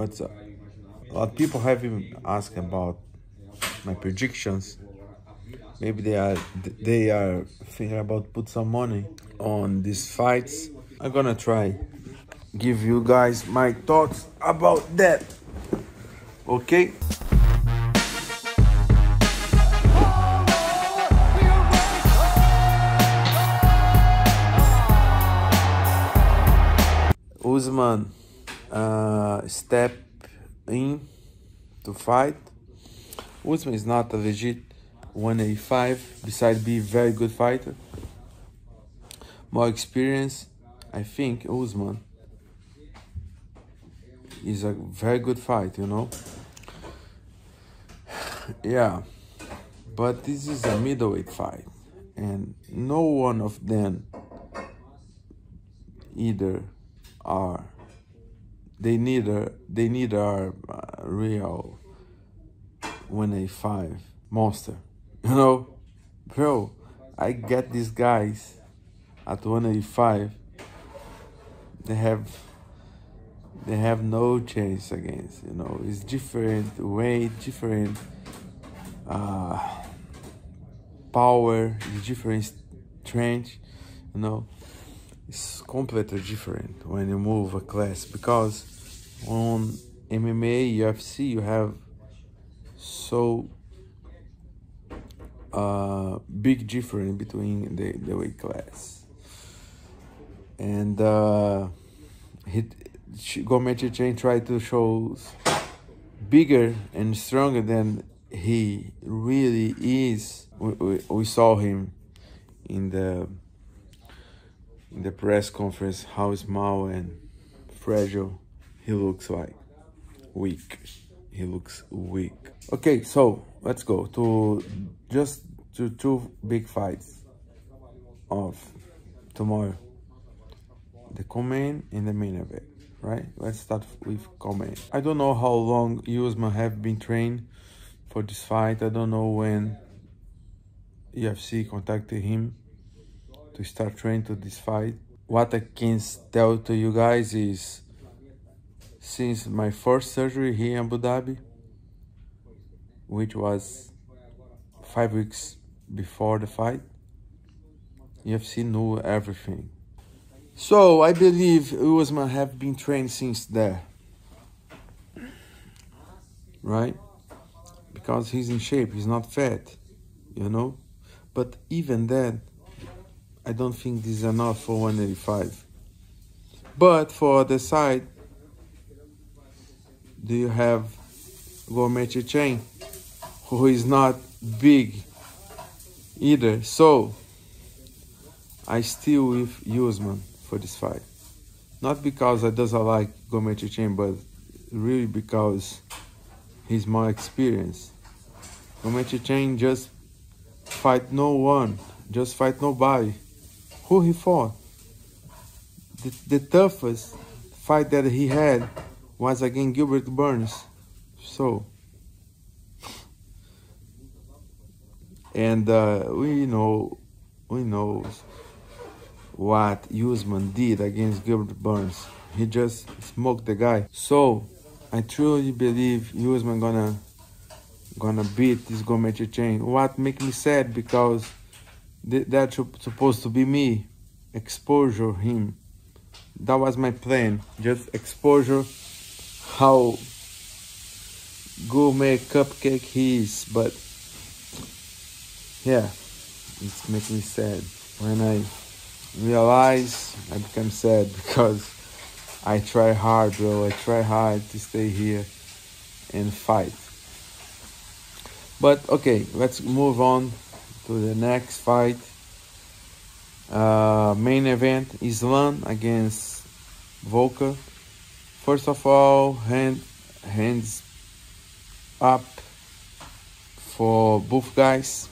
What's up? A lot of people have been asking about my predictions. Maybe they are thinking about put some money on these fights. I'm gonna try give you guys my thoughts about that. Okay? Usman step in to fight. Usman is not a legit 185, besides being a very good fighter. More experience. I think Usman is a very good fight, you know. Yeah, but this is a middleweight fight, and no one of them either are. They neither are real 185 monster, you know, bro. I get these guys at 185. They have no chance against, you know. It's different weight, different power, different strength, you know. It's completely different when you move a class, because on MMA, UFC, you have so big difference between the weight class. And Gomechi Chain tried to show bigger and stronger than he really is. We saw him in the press conference, how small and fragile he looks like. Weak. He looks weak. Okay, so let's go to two big fights of tomorrow. The co-main and the main event, right? Let's start with co-main. I don't know how long Usman have been trained for this fight. I don't know when UFC contacted him to start training to this fight. What I can tell to you guys is, since my first surgery here in Abu Dhabi, which was 5 weeks before the fight, UFC knew everything. So I believe Usman have been trained since there, right? Because he's in shape, he's not fat, you know. But even that, I don't think this is enough for 185. But for the side, do you have Gomechi Chain, who is not big either. So I still with Usman for this fight. Not because I doesn't like Gomechi Chain, but really because he's more experienced. Gomechi Chain just fight no one, just fight nobody. Who he fought? The toughest fight that he had was against Gilbert Burns. So, and we know what Usman did against Gilbert Burns. He just smoked the guy. So I truly believe Usman gonna beat this Gomechi Chain. What make me sad, because that's supposed to be me, exposure him. That was my plan, just exposure how gourmet cupcake he is. But yeah, it's making me sad. When I realize, I become sad, because I try hard, bro. I try hard to stay here and fight. But okay, let's move on to the next fight. Main event, Islam against Volker. First of all, hands up for both guys.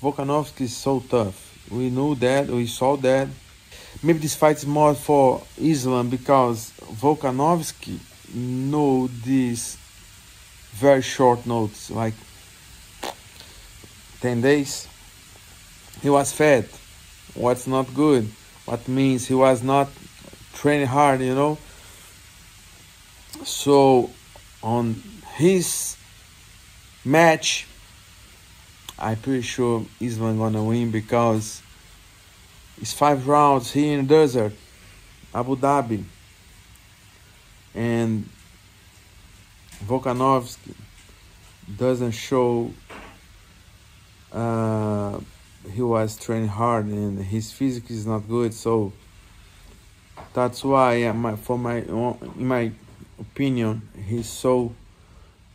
Volkanovski is so tough. We knew that, we saw that. Maybe this fight is more for Islam, because Volkanovski know this very short notes, like 10 days. He was fat. What's not good? What means he was not training hard, you know. So on his match, I'm pretty sure Islam gonna win because it's 5 rounds here in the desert, Abu Dhabi, and Volkanovski doesn't show he was training hard and his physique is not good, so that's why in my opinion he's so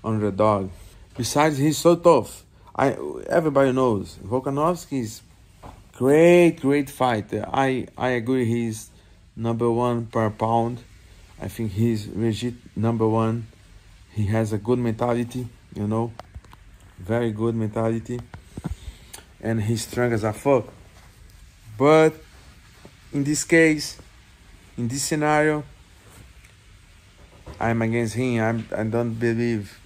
underdog. Besides, he's so tough. Everybody knows Volkanovski is great fighter. I agree he's #1 per pound. I think he's legit #1. He has a good mentality, you know, very good mentality, and he's strong as a fuck. But in this case, in this scenario, I'm against him. I don't believe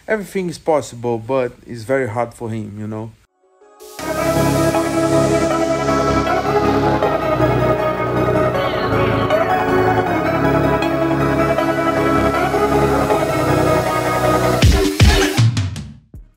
everything is possible, but it's very hard for him, you know.